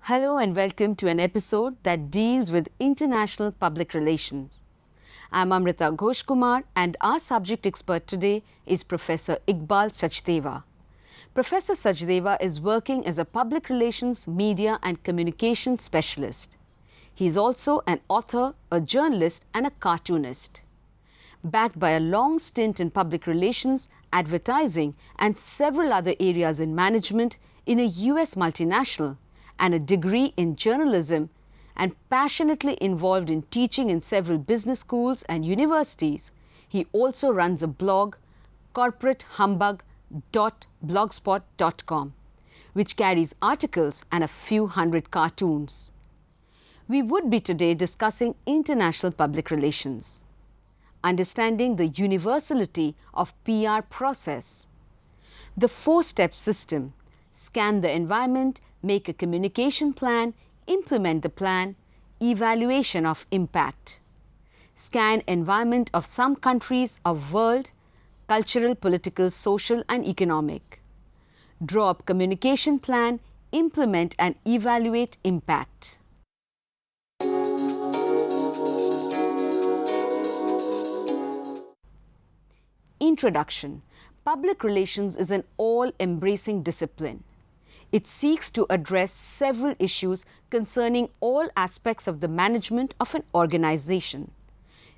Hello and welcome to an episode that deals with international public relations. I'm Amrita Ghosh Kumar and our subject expert today is Professor Iqbal Sachdeva. Professor Sachdeva is working as a public relations, media and communications specialist. He is also an author, a journalist and a cartoonist. Backed by a long stint in public relations, advertising and several other areas in management in a US multinational, and a degree in journalism, and passionately involved in teaching in several business schools and universities, he also runs a blog, corporatehumbug.blogspot.com, which carries articles and a few hundred cartoons. We would be today discussing international public relations, understanding the universality of PR process, the four-step system: scan the environment, make a communication plan, implement the plan, evaluation of impact. Scan environment of some countries of world, cultural, political, social and economic. Draw up communication plan, implement and evaluate impact. Introduction. Public relations is an all-embracing discipline. It seeks to address several issues concerning all aspects of the management of an organization,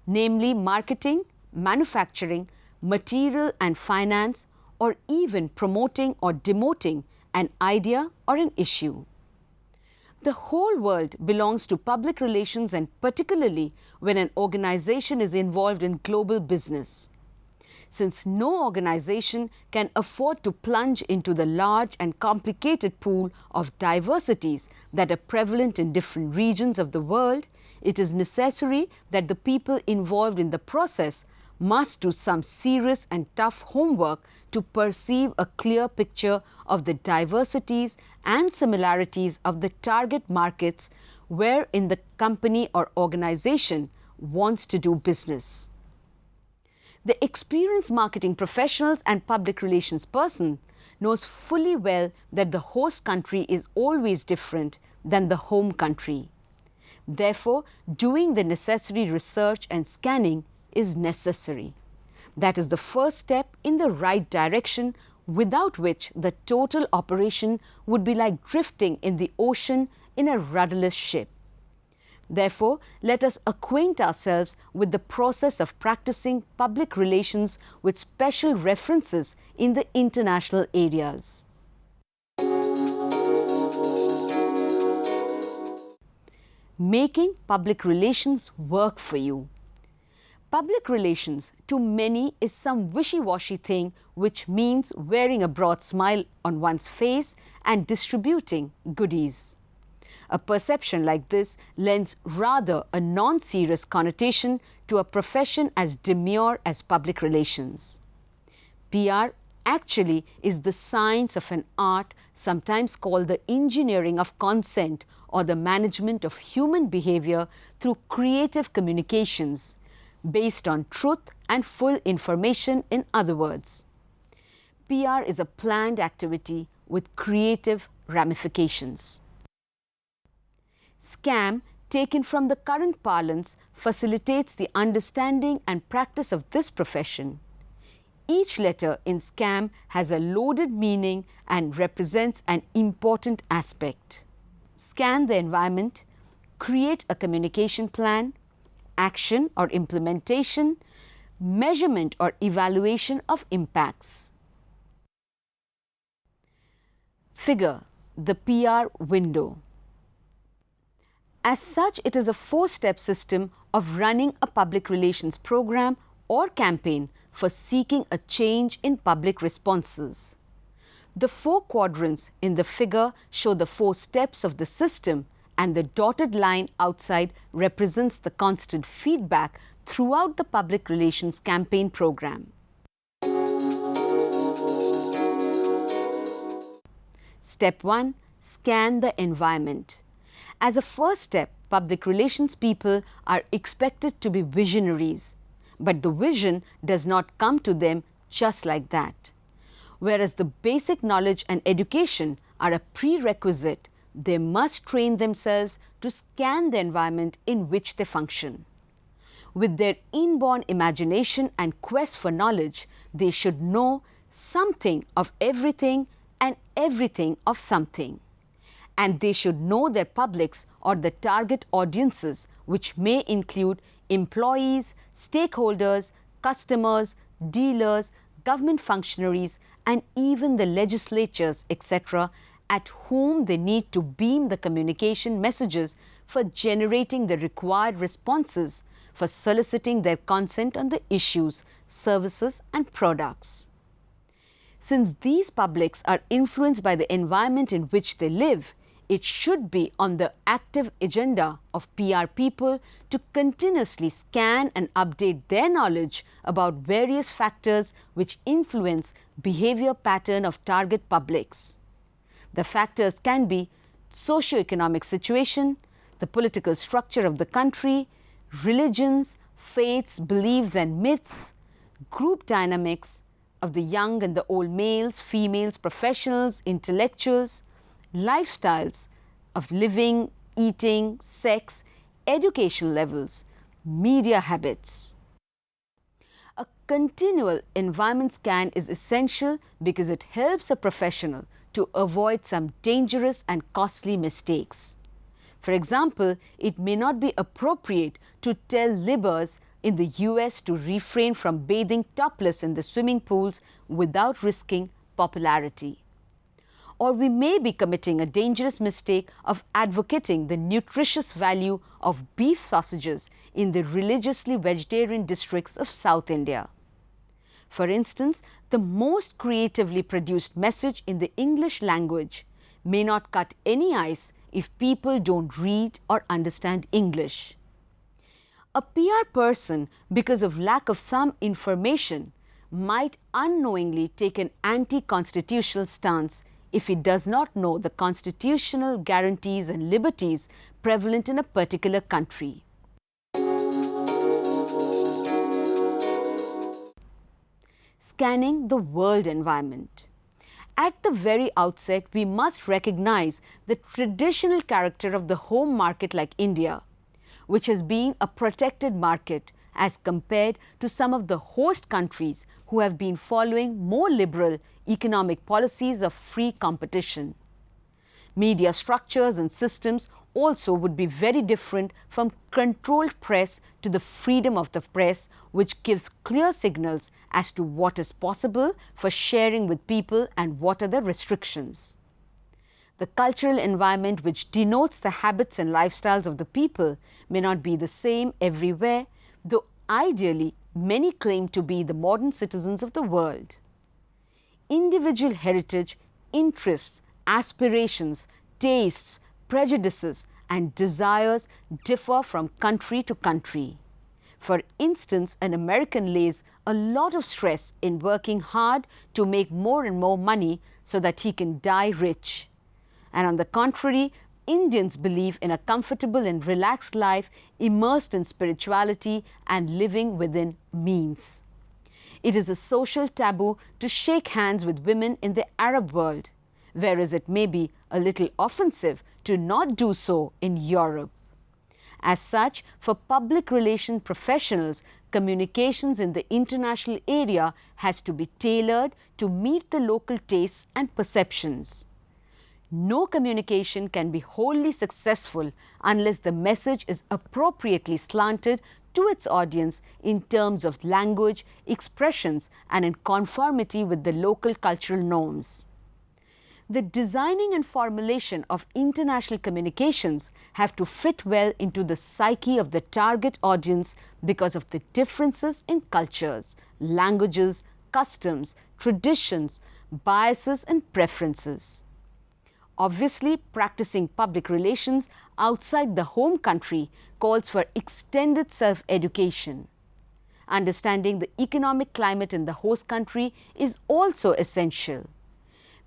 namely marketing, manufacturing, material and finance, or even promoting or demoting an idea or an issue. The whole world belongs to public relations, and particularly when an organization is involved in global business. Since no organization can afford to plunge into the large and complicated pool of diversities that are prevalent in different regions of the world, it is necessary that the people involved in the process must do some serious and tough homework to perceive a clear picture of the diversities and similarities of the target markets wherein the company or organization wants to do business. The experienced marketing professionals and public relations person knows fully well that the host country is always different than the home country. Therefore, doing the necessary research and scanning is necessary. That is the first step in the right direction, without which the total operation would be like drifting in the ocean in a rudderless ship. Therefore, let us acquaint ourselves with the process of practicing public relations with special references in the international areas. Making public relations work for you. Public relations to many is some wishy-washy thing which means wearing a broad smile on one's face and distributing goodies. A perception like this lends rather a non-serious connotation to a profession as demure as public relations. PR actually is the science of an art, sometimes called the engineering of consent or the management of human behavior through creative communications, based on truth and full information, in other words. PR is a planned activity with creative ramifications. Scam, taken from the current parlance, facilitates the understanding and practice of this profession. Each letter in scam has a loaded meaning and represents an important aspect. Scan the environment, create a communication plan, action or implementation, measurement or evaluation of impacts. Figure, the PR window. As such, it is a four-step system of running a public relations program or campaign for seeking a change in public responses. The four quadrants in the figure show the four steps of the system, and the dotted line outside represents the constant feedback throughout the public relations campaign program. Step 1. Scan the environment. As a first step, public relations people are expected to be visionaries, but the vision does not come to them just like that. Whereas the basic knowledge and education are a prerequisite, they must train themselves to scan the environment in which they function. With their inborn imagination and quest for knowledge, they should know something of everything and everything of something. And they should know their publics or the target audiences, which may include employees, stakeholders, customers, dealers, government functionaries, and even the legislatures, etc., at whom they need to beam the communication messages for generating the required responses, for soliciting their consent on the issues, services, and products. Since these publics are influenced by the environment in which they live, it should be on the active agenda of PR people to continuously scan and update their knowledge about various factors which influence behavior pattern of target publics. The factors can be socio-economic situation, the political structure of the country, religions, faiths, beliefs and myths, group dynamics of the young and the old males, females, professionals, intellectuals, lifestyles of living, eating, sex, education levels, media habits. A continual environment scan is essential because it helps a professional to avoid some dangerous and costly mistakes. For example, it may not be appropriate to tell libbers in the US to refrain from bathing topless in the swimming pools without risking popularity. Or we may be committing a dangerous mistake of advocating the nutritious value of beef sausages in the religiously vegetarian districts of South India. For instance, the most creatively produced message in the English language may not cut any ice if people don't read or understand English. A PR person, because of lack of some information, might unknowingly take an anti-constitutional stance if he does not know the constitutional guarantees and liberties prevalent in a particular country. Scanning the world environment. At the very outset, we must recognize the traditional character of the home market like India, which has been a protected market as compared to some of the host countries who have been following more liberal economic policies of free competition. Media structures and systems also would be very different from controlled press to the freedom of the press, which gives clear signals as to what is possible for sharing with people and what are the restrictions. The cultural environment which denotes the habits and lifestyles of the people may not be the same everywhere, though ideally many claim to be the modern citizens of the world. Individual heritage, interests, aspirations, tastes, prejudices and desires differ from country to country. For instance, an American lays a lot of stress in working hard to make more and more money so that he can die rich. And on the contrary, Indians believe in a comfortable and relaxed life immersed in spirituality and living within means. It is a social taboo to shake hands with women in the Arab world, whereas it may be a little offensive to not do so in Europe. As such, for public relation professionals, communications in the international area has to be tailored to meet the local tastes and perceptions. No communication can be wholly successful unless the message is appropriately slanted to its audience in terms of language, expressions, and in conformity with the local cultural norms. The designing and formulation of international communications have to fit well into the psyche of the target audience because of the differences in cultures, languages, customs, traditions, biases, and preferences. Obviously, practicing public relations outside the home country calls for extended self-education. Understanding the economic climate in the host country is also essential.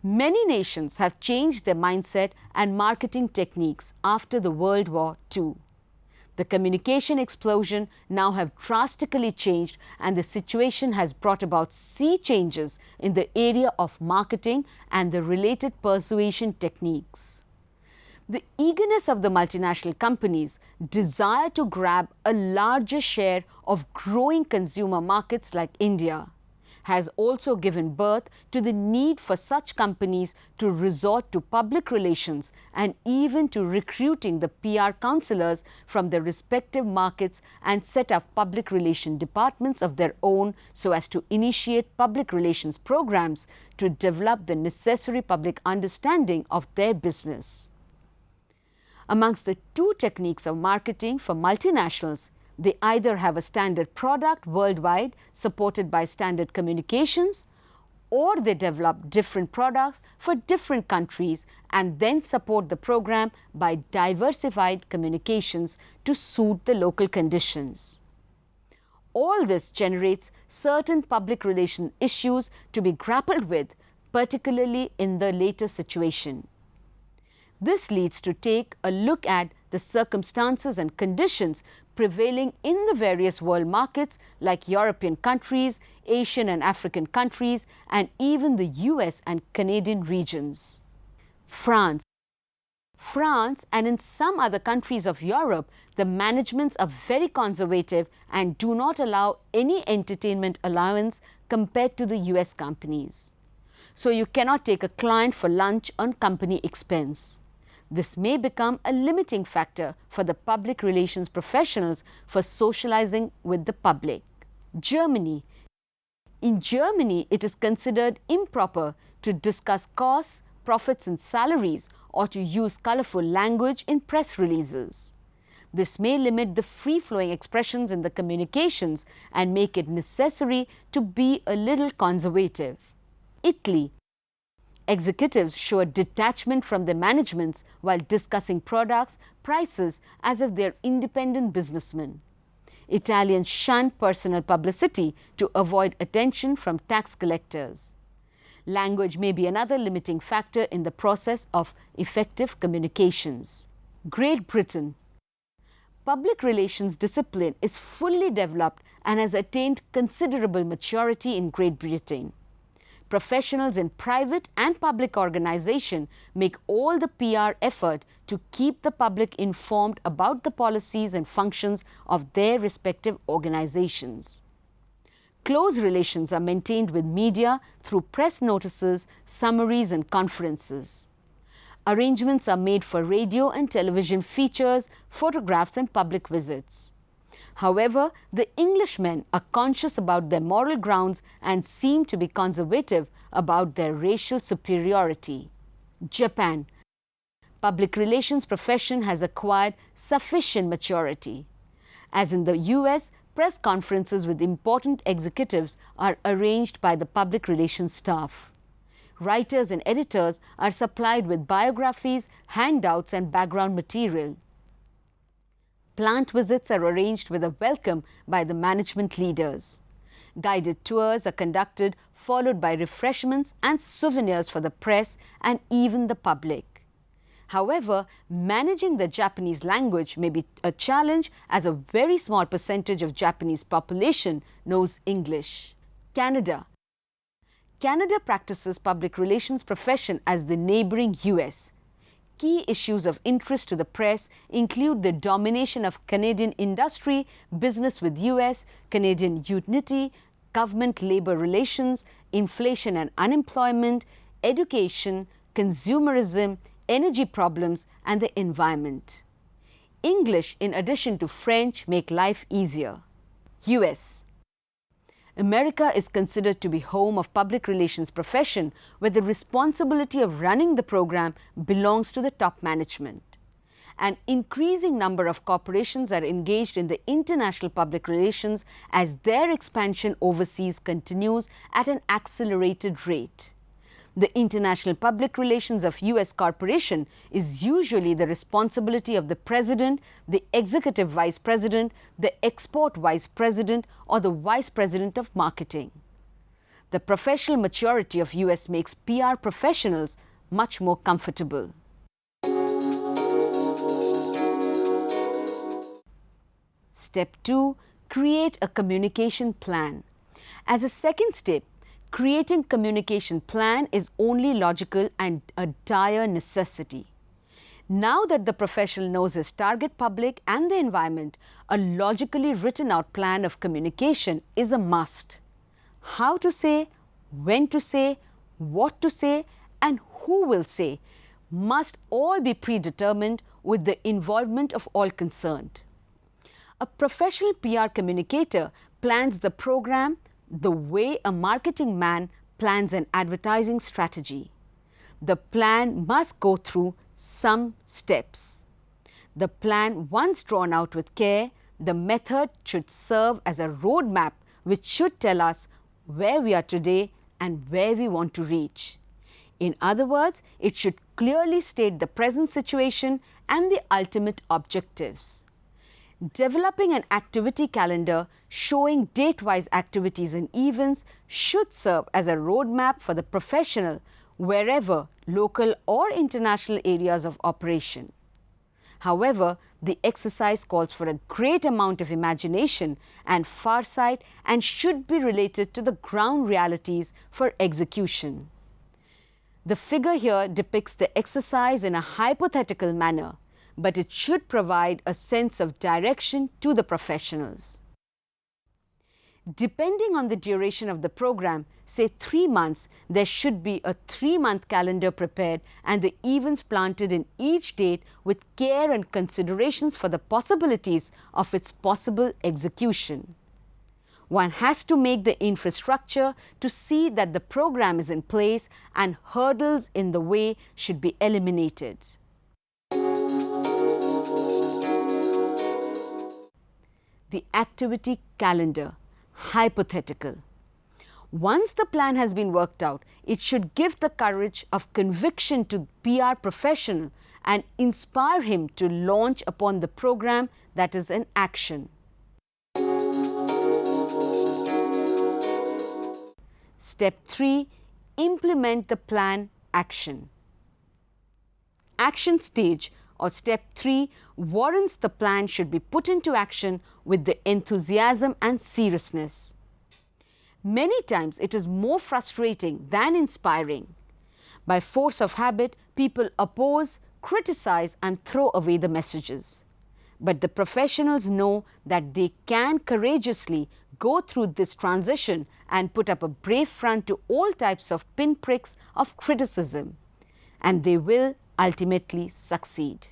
Many nations have changed their mindset and marketing techniques after the World War II. The communication explosion now have drastically changed, and the situation has brought about sea changes in the area of marketing and the related persuasion techniques. The eagerness of the multinational companies' desire to grab a larger share of growing consumer markets like India has also given birth to the need for such companies to resort to public relations and even to recruiting the PR counselors from their respective markets and set up public relation departments of their own so as to initiate public relations programs to develop the necessary public understanding of their business. Amongst the two techniques of marketing for multinationals, they either have a standard product worldwide supported by standard communications, or they develop different products for different countries and then support the program by diversified communications to suit the local conditions. All this generates certain public relation issues to be grappled with, particularly in the later situation. This leads to take a look at the circumstances and conditions prevailing in the various world markets like European countries, Asian and African countries, and even the US and Canadian regions. France and in some other countries of Europe, the managements are very conservative and do not allow any entertainment allowance compared to the US companies. So you cannot take a client for lunch on company expense. This may become a limiting factor for the public relations professionals for socializing with the public. Germany. In Germany, it is considered improper to discuss costs, profits and salaries or to use colorful language in press releases. This may limit the free-flowing expressions in the communications and make it necessary to be a little conservative. Italy. Executives show a detachment from their managements while discussing products, prices as if they are independent businessmen. Italians shun personal publicity to avoid attention from tax collectors. Language may be another limiting factor in the process of effective communications. Great Britain. Public relations discipline is fully developed and has attained considerable maturity in Great Britain. Professionals in private and public organization make all the PR effort to keep the public informed about the policies and functions of their respective organizations. Close relations are maintained with media through press notices, summaries and conferences. Arrangements are made for radio and television features, photographs and public visits. However, the Englishmen are conscious about their moral grounds and seem to be conservative about their racial superiority. Japan. Public relations profession has acquired sufficient maturity. As in the US, press conferences with important executives are arranged by the public relations staff. Writers and editors are supplied with biographies, handouts and background material. Plant visits are arranged with a welcome by the management leaders. Guided tours are conducted, followed by refreshments and souvenirs for the press and even the public. However, managing the Japanese language may be a challenge as a very small percentage of Japanese population knows English. Canada. Canada practices public relations profession as the neighboring US. Key issues of interest to the press include the domination of Canadian industry, business with US, Canadian unity, government labor relations, inflation and unemployment, education, consumerism, energy problems and the environment. English in addition to French make life easier. US. America is considered to be home of public relations profession where the responsibility of running the program belongs to the top management. An increasing number of corporations are engaged in the international public relations as their expansion overseas continues at an accelerated rate. The international public relations of US corporation is usually the responsibility of the president, the executive vice president, the export vice president or the vice president of marketing. The professional maturity of US makes PR professionals much more comfortable. Step 2. Create a communication plan. As a second step, creating communication plan is only logical and a dire necessity. Now that the professional knows his target public and the environment, a logically written out plan of communication is a must. How to say, when to say, what to say, and who will say must all be predetermined with the involvement of all concerned. A professional PR communicator plans the program the way a marketing man plans an advertising strategy. The plan must go through some steps. The plan, once drawn out with care, the method should serve as a roadmap which should tell us where we are today and where we want to reach. In other words, it should clearly state the present situation and the ultimate objectives. Developing an activity calendar showing date-wise activities and events should serve as a roadmap for the professional wherever local or international areas of operation. However, the exercise calls for a great amount of imagination and foresight and should be related to the ground realities for execution. The figure here depicts the exercise in a hypothetical manner, but it should provide a sense of direction to the professionals. Depending on the duration of the program, say 3 months, there should be a 3-month calendar prepared and the events planted in each date with care and considerations for the possibilities of its possible execution. One has to make the infrastructure to see that the program is in place and hurdles in the way should be eliminated. The activity calendar, hypothetical. Once the plan has been worked out, it should give the courage of conviction to PR professional and inspire him to launch upon the program that is in action. Step 3. Implement the plan action. Action stage or step 3 warrants the plan should be put into action with the enthusiasm and seriousness. Many times it is more frustrating than inspiring. By force of habit, people oppose, criticize and throw away the messages. But the professionals know that they can courageously go through this transition and put up a brave front to all types of pinpricks of criticism, and they will ultimately succeed.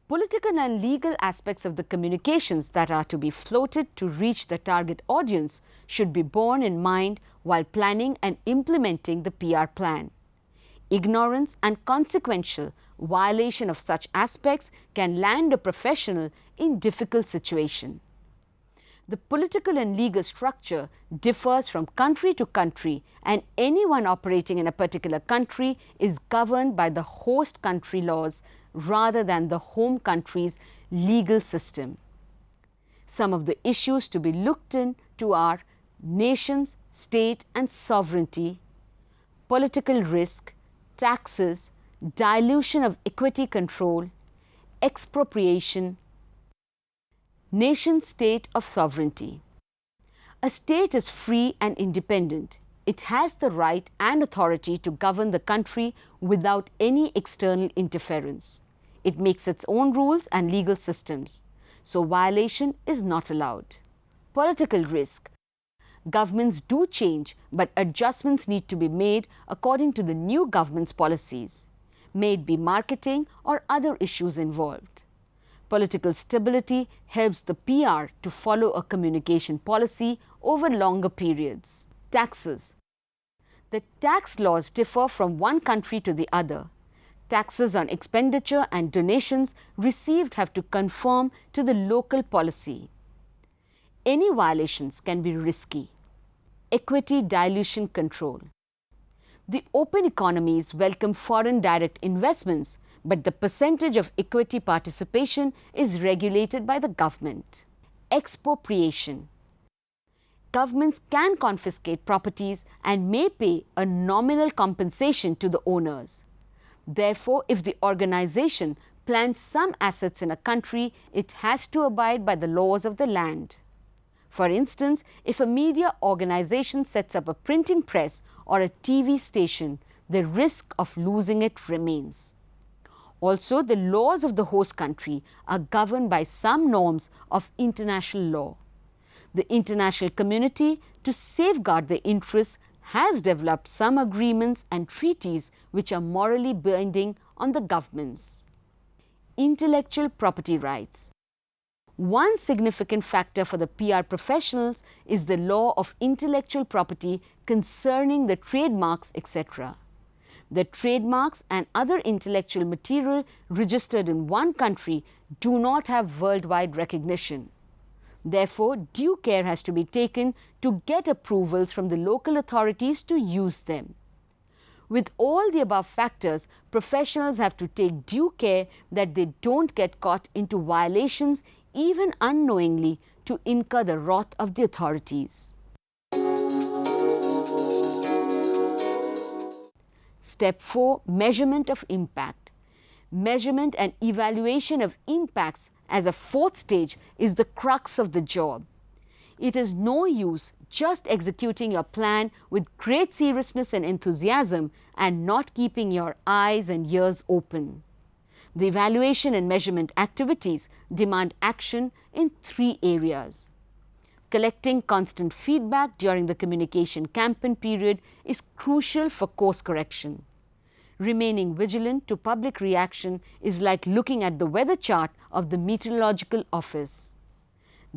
Political and legal aspects of the communications that are to be floated to reach the target audience should be borne in mind while planning and implementing the PR plan. Ignorance and consequential violation of such aspects can land a professional in difficult situation. The political and legal structure differs from country to country, and anyone operating in a particular country is governed by the host country laws rather than the home country's legal system. Some of the issues to be looked into are nations, state and sovereignty, political risk, taxes, dilution of equity control, expropriation, nation-state of sovereignty. A state is free and independent. It has the right and authority to govern the country without any external interference. It makes its own rules and legal systems, so violation is not allowed. Political risk. Governments do change, but adjustments need to be made according to the new government's policies. May it be marketing or other issues involved. Political stability helps the PR to follow a communication policy over longer periods. Taxes. The tax laws differ from one country to the other. Taxes on expenditure and donations received have to conform to the local policy. Any violations can be risky. Equity dilution control. The open economies welcome foreign direct investments, but the percentage of equity participation is regulated by the government. Expropriation. Governments can confiscate properties and may pay a nominal compensation to the owners. Therefore, if the organization plants some assets in a country, it has to abide by the laws of the land. For instance, if a media organization sets up a printing press or a TV station, the risk of losing it remains. Also, the laws of the host country are governed by some norms of international law. The international community, to safeguard their interests, has developed some agreements and treaties which are morally binding on the governments. Intellectual property rights. One significant factor for the PR professionals is the law of intellectual property concerning the trademarks, etc. The trademarks and other intellectual material registered in one country do not have worldwide recognition. Therefore, due care has to be taken to get approvals from the local authorities to use them. With all the above factors, professionals have to take due care that they don't get caught into violations even unknowingly to incur the wrath of the authorities. Step 4. Measurement of impact. Measurement and evaluation of impacts as a fourth stage is the crux of the job. It is no use just executing your plan with great seriousness and enthusiasm and not keeping your eyes and ears open. The evaluation and measurement activities demand action in 3 areas. Collecting constant feedback during the communication campaign period is crucial for course correction. Remaining vigilant to public reaction is like looking at the weather chart of the meteorological office.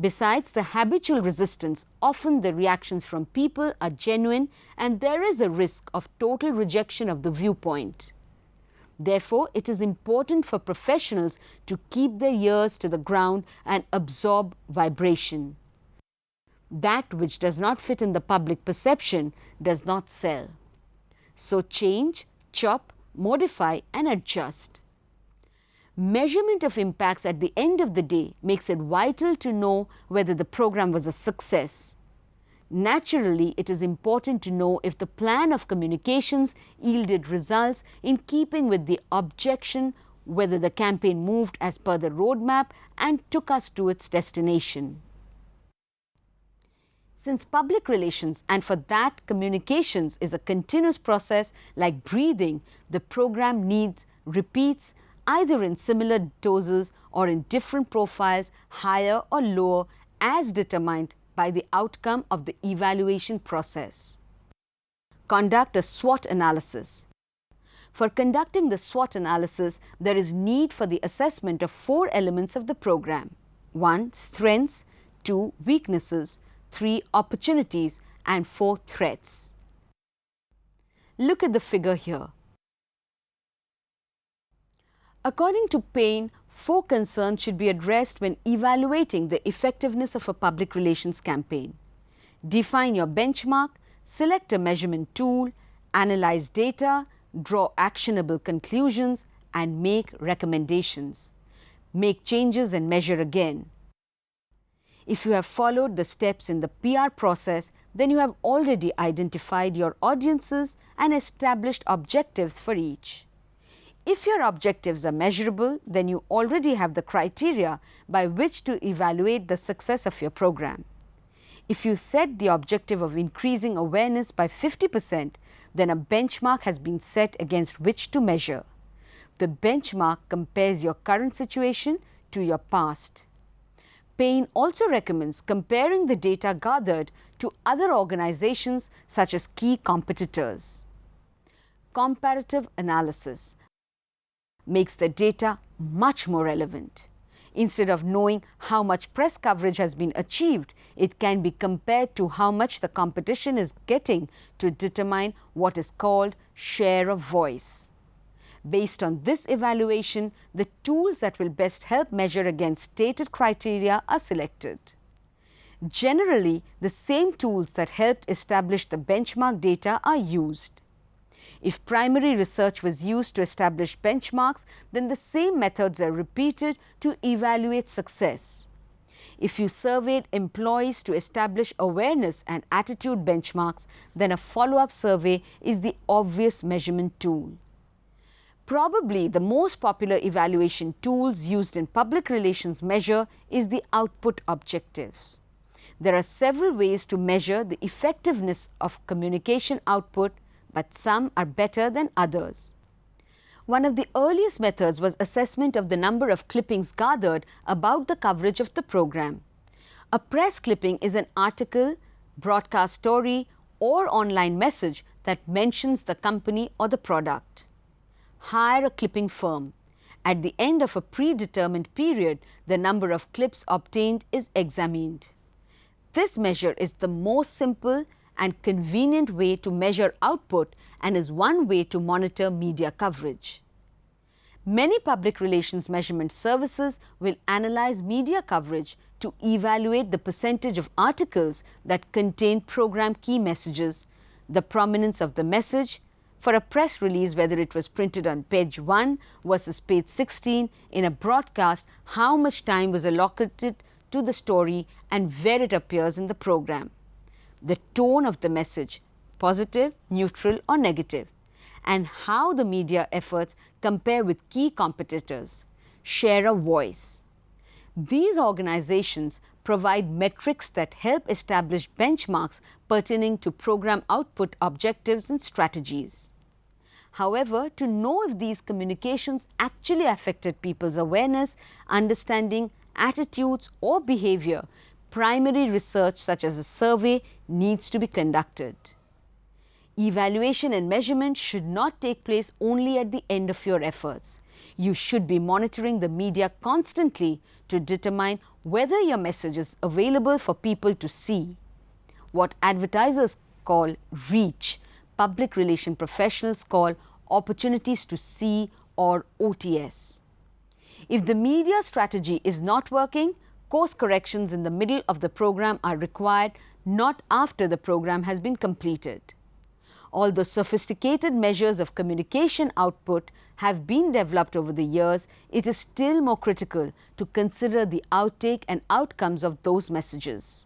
Besides the habitual resistance, often the reactions from people are genuine and there is a risk of total rejection of the viewpoint. Therefore, it is important for professionals to keep their ears to the ground and absorb vibration. That which does not fit in the public perception does not sell. So change, chop, modify and adjust. Measurement of impacts at the end of the day makes it vital to know whether the program was a success. Naturally, it is important to know if the plan of communications yielded results in keeping with the objection, whether the campaign moved as per the roadmap and took us to its destination. Since public relations and for that communications is a continuous process like breathing, the program needs repeats either in similar doses or in different profiles, higher or lower, as determined by the outcome of the evaluation process. Conduct a SWOT analysis. For conducting the SWOT analysis, there is need for the assessment of 4 elements of the program. 1. Strengths, 2. Weaknesses, 3. Opportunities and 4. Threats. Look at the figure here. According to Payne, 4 concerns should be addressed when evaluating the effectiveness of a public relations campaign. Define your benchmark, select a measurement tool, analyze data, draw actionable conclusions and make recommendations. Make changes and measure again. If you have followed the steps in the PR process, then you have already identified your audiences and established objectives for each. If your objectives are measurable, then you already have the criteria by which to evaluate the success of your program. If you set the objective of increasing awareness by 50%, then a benchmark has been set against which to measure. The benchmark compares your current situation to your past. Payne also recommends comparing the data gathered to other organizations such as key competitors. Comparative analysis makes the data much more relevant. Instead of knowing how much press coverage has been achieved, it can be compared to how much the competition is getting to determine what is called share of voice. Based on this evaluation, the tools that will best help measure against stated criteria are selected. Generally, the same tools that helped establish the benchmark data are used. If primary research was used to establish benchmarks, then the same methods are repeated to evaluate success. If you surveyed employees to establish awareness and attitude benchmarks, then a follow-up survey is the obvious measurement tool. Probably the most popular evaluation tools used in public relations measure is the output objectives. There are several ways to measure the effectiveness of communication output, but some are better than others. One of the earliest methods was assessment of the number of clippings gathered about the coverage of the program. A press clipping is an article, broadcast story, or online message that mentions the company or the product. Hire a clipping firm. At the end of a predetermined period, the number of clips obtained is examined. This measure is the most simple and convenient way to measure output and is one way to monitor media coverage. Many public relations measurement services will analyze media coverage to evaluate the percentage of articles that contain program key messages, the prominence of the message, for a press release whether it was printed on page 1 versus page 16, in a broadcast how much time was allocated to the story and where it appears in the program, the tone of the message, positive, neutral or negative, and how the media efforts compare with key competitors, share a voice. These organizations provide metrics that help establish benchmarks pertaining to program output objectives and strategies. However, to know if these communications actually affected people's awareness, understanding, attitudes or behavior, primary research such as a survey needs to be conducted. Evaluation and measurement should not take place only at the end of your efforts. You should be monitoring the media constantly to determine whether your message is available for people to see. What advertisers call reach, public relation professionals call opportunities to see or OTS. If the media strategy is not working, course corrections in the middle of the program are required, not after the program has been completed. Although sophisticated measures of communication output have been developed over the years, it is still more critical to consider the outtake and outcomes of those messages.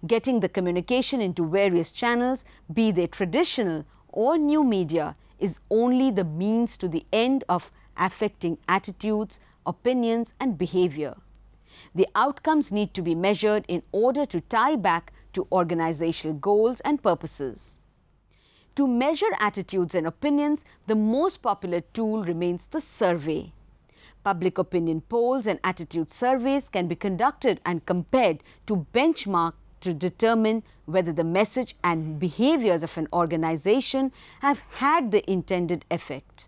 Getting the communication into various channels, be they traditional or new media, is only the means to the end of affecting attitudes, opinions and behavior. The outcomes need to be measured in order to tie back to organizational goals and purposes. To measure attitudes and opinions, the most popular tool remains the survey. Public opinion polls and attitude surveys can be conducted and compared to benchmark to determine whether the message and behaviors of an organization have had the intended effect.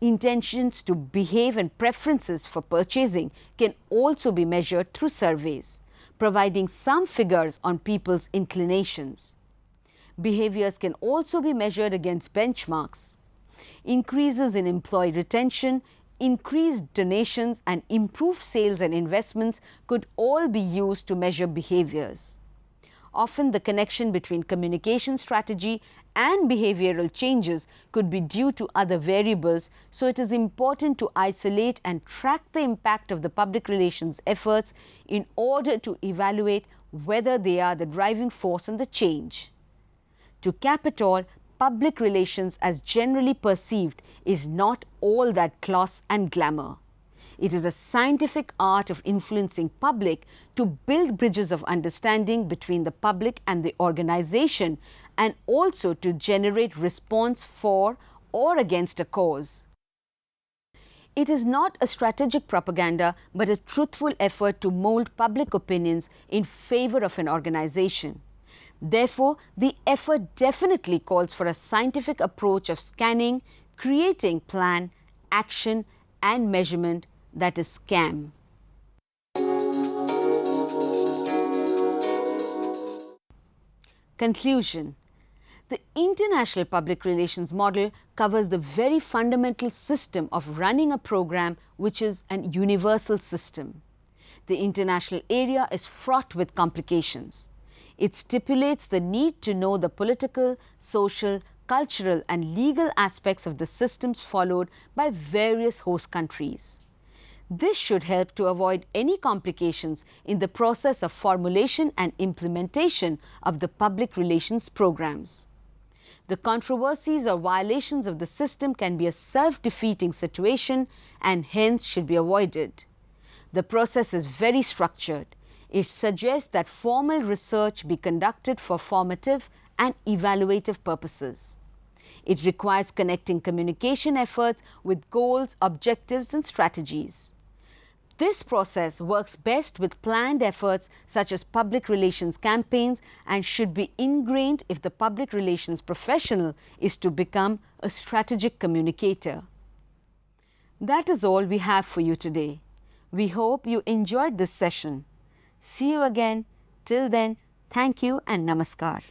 Intentions to behave and preferences for purchasing can also be measured through surveys, providing some figures on people's inclinations. Behaviors can also be measured against benchmarks. Increases in employee retention, increased donations and improved sales and investments could all be used to measure behaviors. Often the connection between communication strategy and behavioral changes could be due to other variables, so it is important to isolate and track the impact of the public relations efforts in order to evaluate whether they are the driving force in the change. To cap it all, public relations as generally perceived is not all that gloss and glamour. It is a scientific art of influencing public to build bridges of understanding between the public and the organization, and also to generate response for or against a cause. It is not a strategic propaganda but a truthful effort to mold public opinions in favor of an organization. Therefore, the effort definitely calls for a scientific approach of scanning, creating plan, action and measurement, that is SCAM. Conclusion. The International Public Relations model covers the very fundamental system of running a program, which is an universal system. The international area is fraught with complications. It stipulates the need to know the political, social, cultural and legal aspects of the systems followed by various host countries. This should help to avoid any complications in the process of formulation and implementation of the public relations programs. The controversies or violations of the system can be a self-defeating situation and hence should be avoided. The process is very structured. It suggests that formal research be conducted for formative and evaluative purposes. It requires connecting communication efforts with goals, objectives, and strategies. This process works best with planned efforts such as public relations campaigns and should be ingrained if the public relations professional is to become a strategic communicator. That is all we have for you today. We hope you enjoyed this session. See you again. Till then, thank you and namaskar.